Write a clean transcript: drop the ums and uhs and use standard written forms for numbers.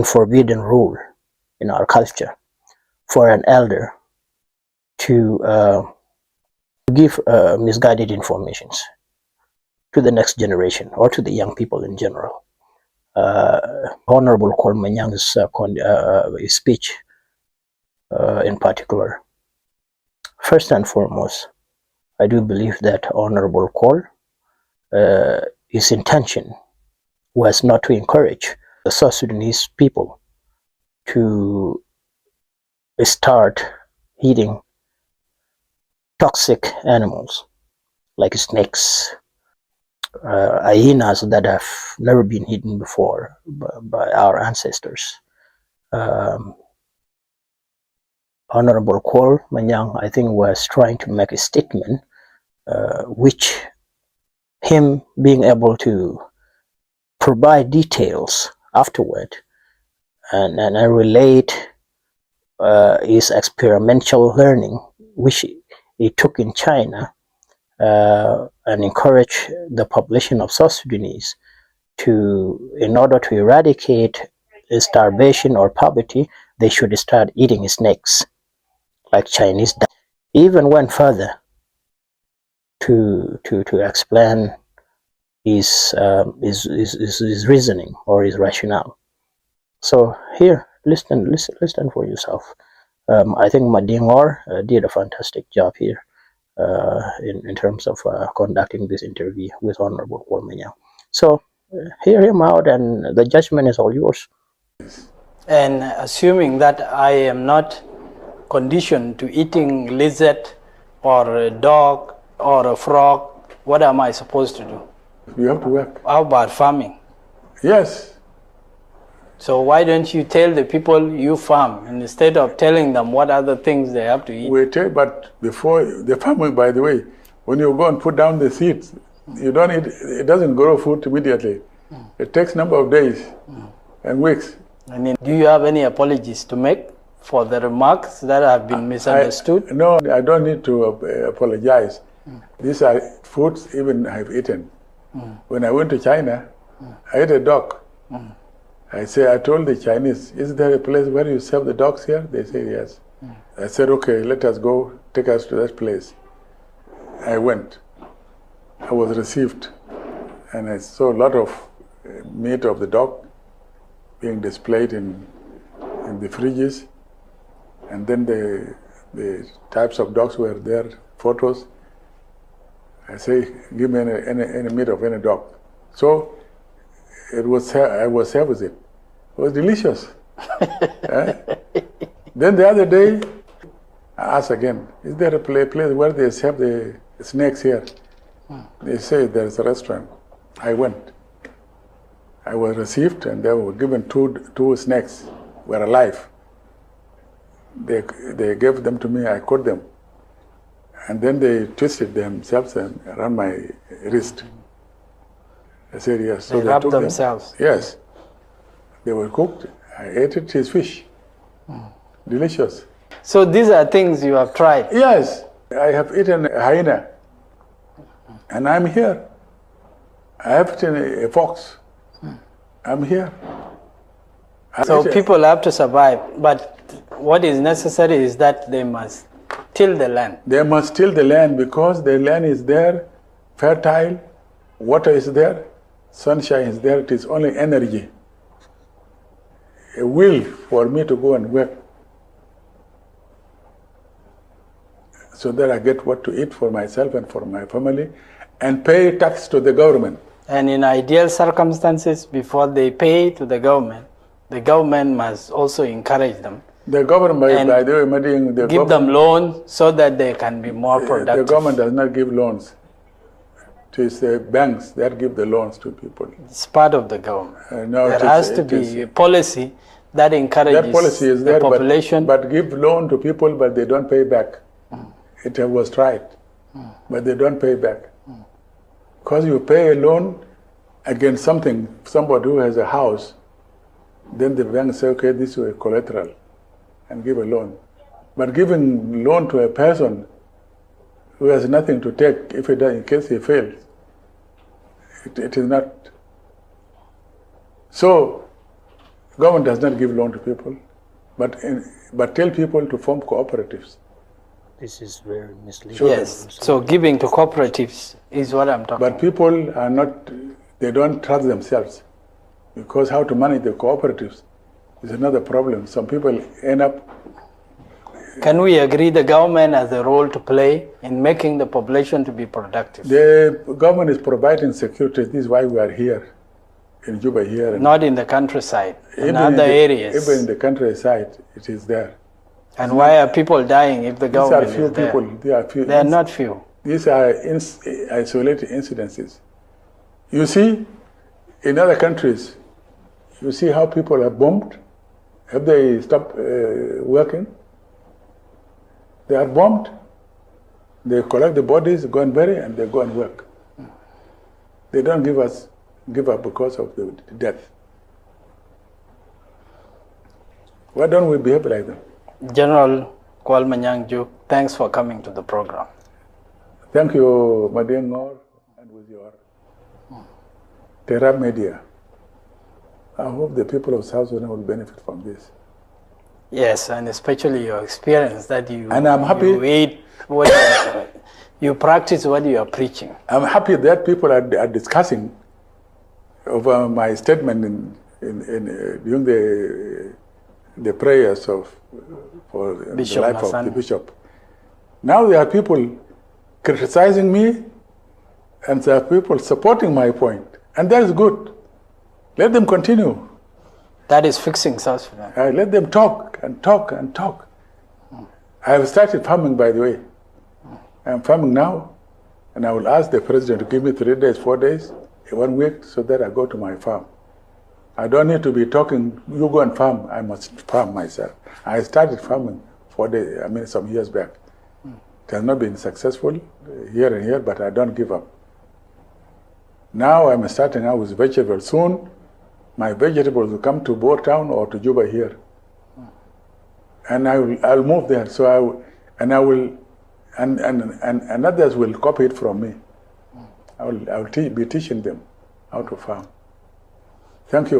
forbidden rule in our culture for an elder to give misguided informations to the next generation or to the young people in general. Honorable Kuol Manyang's speech in particular. First and foremost, I do believe that Honorable Kuol, his intention was not to encourage the South Sudanese people to start eating toxic animals like snakes, hyenas that have never been eaten before by our ancestors. Honorable Kuol Manyang, I think, was trying to make a statement which him being able to provide details afterward and relate his experimental learning which he took in China and encourage the population of South Sudanese in order to eradicate starvation or poverty, they should start eating snakes like Chinese. He even went further to explain his reasoning or his rationale. So here, listen for yourself. I think Madingor did a fantastic job here in terms of conducting this interview with Honorable Kuol Manyang. So hear him out, and the judgment is all yours. And assuming that I am not conditioned to eating lizard or a dog or a frog, what am I supposed to do? You have to work. How about farming? Yes. So why don't you tell the people you farm instead of telling them what other things they have to eat? We tell, but before the farming, by the way, when you go and put down the seeds, you don't eat, it doesn't grow food immediately. It takes a number of days and weeks. I mean, do you have any apologies to make for the remarks that have been misunderstood? No, I don't need to apologize. These are foods even I've eaten. When I went to China, I ate a dog. I told the Chinese, is there a place where you serve the dogs here? They said yes. I said, okay, let us go, take us to that place. I went. I was received, and I saw a lot of meat of the dog being displayed in the fridges, and then the types of dogs were there, photos. I say, give me any meat of any dog. So I was served with it. It was delicious. Then the other day, I asked again, is there a place where they serve the snakes here? They say there's a restaurant. I went. I was received, and they were given two snakes, were alive. They gave them to me, I caught them. And then they twisted themselves around my wrist. I said yes. So they rubbed themselves? Yes. They were cooked. I ate it, his fish. Delicious. So these are things you have tried? Yes. I have eaten a hyena. And I'm here. I have eaten a fox. I'm here. So people have to survive. But what is necessary is that they must till the land. They must till the land because the land is there, fertile, water is there, sunshine is there. It is only energy, a will for me to go and work so that I get what to eat for myself and for my family and pay tax to the government. And in ideal circumstances, before they pay to the government must also encourage them. The government, by the way, give them loans so that they can be more productive. The government does not give loans. It is the banks that give the loans to people. It's part of the government. No, there has to be a policy that encourages that policy is there, the population. But give loan to people, but they don't pay back. It was tried, but they don't pay back. Because you pay a loan against somebody who has a house, then the bank say, okay, this is a collateral, and give a loan. But giving loan to a person who has nothing to take, if he does, in case he fails, it is not. So Government does not give loan to people, but tell people to form cooperatives. This is very misleading. Sure. Yes. So giving to cooperatives is what I'm talking But people are not, they don't trust themselves, because how to manage the cooperatives is another problem. Some people end up. Can we agree the government has a role to play in making the population to be productive? The government is providing security. This is why we are here, in Juba here. Not in the countryside, in Even other areas. Even in the countryside, it is there. And why are people dying if the government These are few is there? people. They are few. They are not few. These are isolated incidences. You see, in other countries, you see how people are bombed. Have they stopped working? They are bombed. They collect the bodies, go and bury, and they go and work. They don't give up because of the death. Why don't we behave like them? General Kuol Manyang Juk, thanks for coming to the program. Thank you, Madin Ngor, and with your Terra Media. I hope the people of South Sudan will benefit from this. Yes, and especially your experience that you, And I'm happy. you eat what you practice what you are preaching. I'm happy that people are discussing over my statement during the prayers for Bishop the life Hassan. of the bishop. Now there are people criticizing me, and there are people supporting my point, and that is good. Let them continue. That is fixing South Sudan. Let them talk and talk and talk. I have started farming, by the way. I'm farming now, and I will ask the president to give me 3 days, 4 days, 1 week, so that I go to my farm. I don't need to be talking, you go and farm. I must farm myself. I started farming some years back. It has not been successful here and here, but I don't give up. Now I'm starting out with vegetables. Soon, my vegetables will come to Bo Town or to Juba here, and I'll move there. So and others will copy it from me. I will be teaching them how to farm. Thank you.